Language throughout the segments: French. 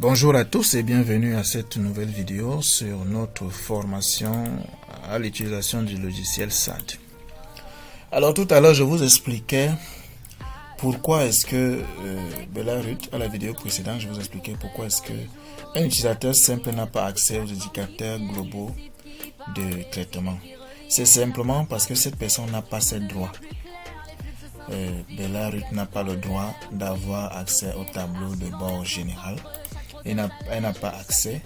Bonjour à tous et bienvenue à cette nouvelle vidéo sur notre formation à l'utilisation du logiciel SAD. Alors tout à l'heure je vous expliquais pourquoi est-ce que à la vidéo précédente je vous expliquais pourquoi est-ce que un utilisateur simple n'a pas accès aux indicateurs globaux de traitement. C'est simplement parce que cette personne n'a pas ses droits. Belarut n'a pas le droit d'avoir accès au tableau de bord général. Elle n'a pas accès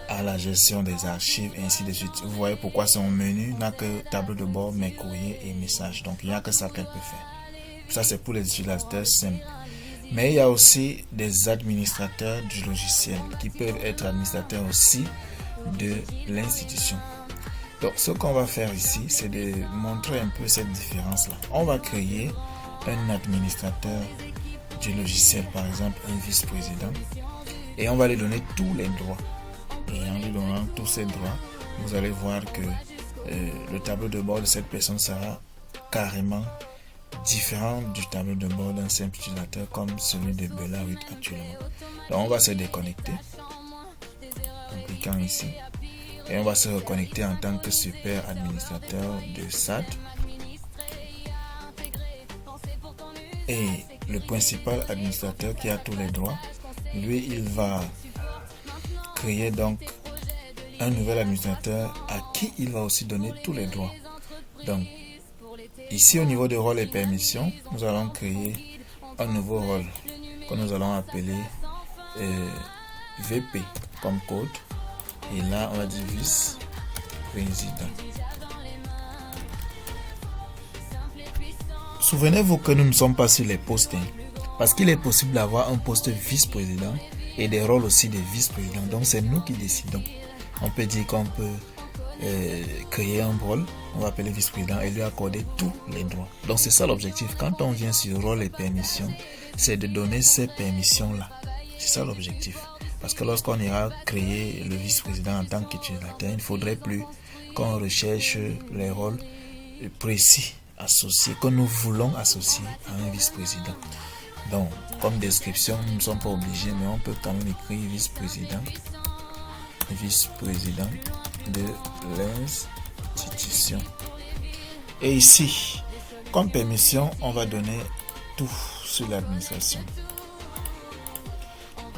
à la gestion des archives et ainsi de suite. Vous voyez pourquoi son menu n'a que tableau de bord, mes courriers et messages. Donc il n'y a que ça qu'elle peut faire. Ça c'est pour les utilisateurs simples. Mais il y a aussi des administrateurs du logiciel qui peuvent être administrateurs aussi de l'institution. Donc ce qu'on va faire ici, c'est de montrer un peu cette différence-là. On va créer un administrateur du logiciel, par exemple un vice-président. Et on va lui donner tous les droits. Et en lui donnant tous ces droits, vous allez voir que le tableau de bord de cette personne sera carrément différent du tableau de bord d'un simple utilisateur comme celui de Belarut actuellement. Donc on va se déconnecter en cliquant ici. Et on va se reconnecter en tant que super administrateur de SAD. Et le principal administrateur qui a tous les droits, lui, il va créer donc un nouvel administrateur à qui il va aussi donner tous les droits. Donc, ici au niveau de rôle et permissions, nous allons créer un nouveau rôle que nous allons appeler VP comme code. Et là, on va dire vice-président. Souvenez-vous que nous ne sommes pas sur les postes. Parce qu'il est possible d'avoir un poste vice-président et des rôles aussi de vice-président. Donc c'est nous qui décidons. On peut dire qu'on peut créer un rôle, on va appeler vice-président et lui accorder tous les droits. Donc c'est ça l'objectif. Quand on vient sur rôle et permissions, c'est de donner ces permissions-là. C'est ça l'objectif. Parce que lorsqu'on ira créer le vice-président en tant qu'utilisateur, il ne faudrait plus qu'on recherche les rôles précis associés, que nous voulons associer à un vice-président. Donc, comme description, nous ne sommes pas obligés, mais on peut quand même écrire vice-président de l'institution. Et ici, comme permission, on va donner tout sur l'administration.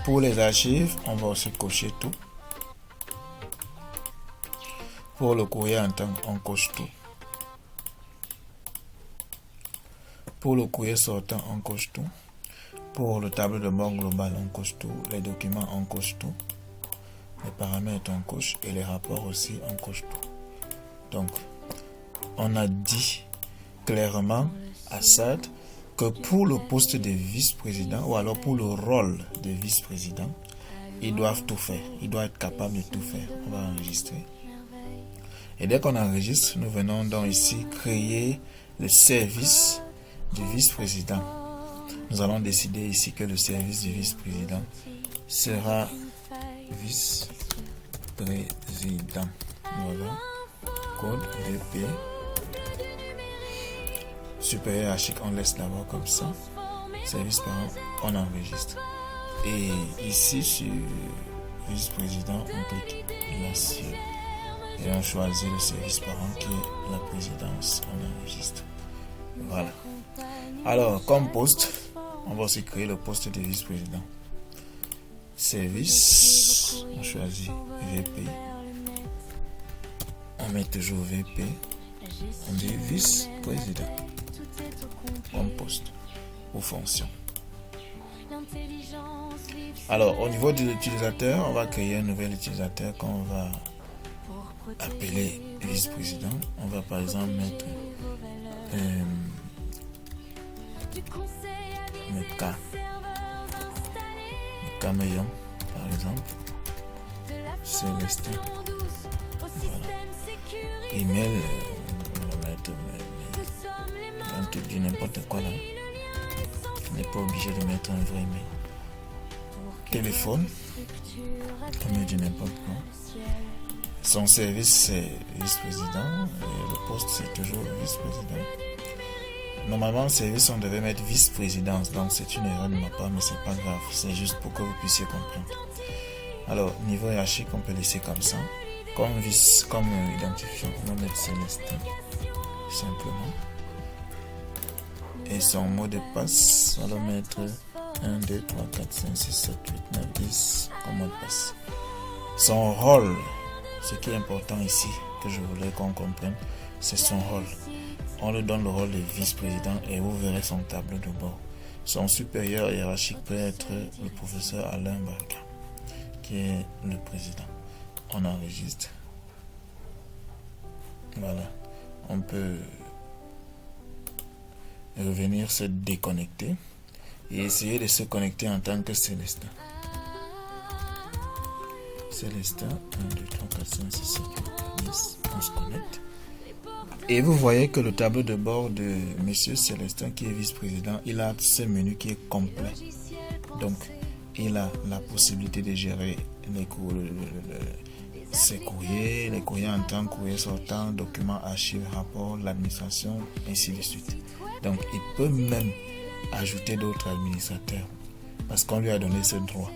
Pour les archives, on va aussi cocher tout. Pour le courrier en temps, on coche tout. Pour le courrier sortant, on coche tout. Pour le tableau de bord global, on coche tout. Les documents, on coche tout. Les paramètres, on coche. Et les rapports aussi, on coche tout. Donc, on a dit clairement à SAD que pour le poste de vice-président ou alors pour le rôle de vice-président, ils doivent tout faire. Ils doivent être capables de tout faire. On va enregistrer. Et dès qu'on enregistre, nous venons donc ici créer le service du vice-président. Nous allons décider ici que le service du vice-président sera vice-président. Voilà. Code VP. Supérieur hiérarchique, on laisse d'abord comme ça. Service parent, on enregistre. Et ici sur vice-président, on clique là-dessus. Et on choisit le service parent qui est la présidence. On enregistre. Voilà. Alors, comme poste, on va aussi créer le poste de vice-président. Service, on choisit VP. On met toujours VP. On dit vice-président. Comme poste ou fonction. Alors, au niveau de l'utilisateur, on va créer un nouvel utilisateur qu'on va appeler vice-président. On va par exemple mettre Camélion, par exemple. Célestin. Voilà. Email, on va mettre un truc de n'importe quoi là. On n'est pas obligé de mettre un vrai email. Téléphone, on met du n'importe quoi. Son service c'est vice-président et le poste c'est toujours vice-président. Normalement, le service, on devait mettre vice-présidence. Donc, c'est une erreur de ma part, mais c'est pas grave. C'est juste pour que vous puissiez comprendre. Alors, niveau hiérarchique, on peut laisser comme ça. Comme identifiant, on va mettre Célestin. Simplement. Et son mot de passe, on va mettre 1, 2, 3, 4, 5, 6, 7, 8, 9, 10 comme mot de passe. Son rôle, ce qui est important ici, que je voulais qu'on comprenne, c'est son rôle. On lui donne le rôle de vice-président et vous verrez son tableau de bord. Son supérieur hiérarchique peut être le professeur Alain Barca, qui est le président. On enregistre. Voilà. On peut revenir se déconnecter et essayer de se connecter en tant que Célestin. Célestin, 1, 2, 3, 4, 5, 6, 7, 8, 10. On se connecte. Et vous voyez que le tableau de bord de Monsieur Célestin, qui est vice-président, il a ce menu qui est complet. Donc, il a la possibilité de gérer ses courriers, les courriers entrants, courriers sortants, documents, archives, rapports, l'administration, ainsi de suite. Donc, il peut même ajouter d'autres administrateurs parce qu'on lui a donné ce droit.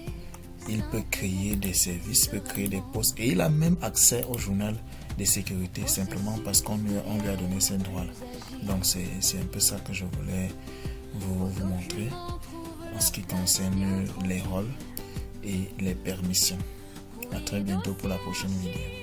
Il peut créer des services, peut créer des postes et il a même accès au journal de sécurité simplement parce qu'on lui a donné ce droit-là. Donc, c'est un peu ça que je voulais vous montrer en ce qui concerne les rôles et les permissions. À très bientôt pour la prochaine vidéo.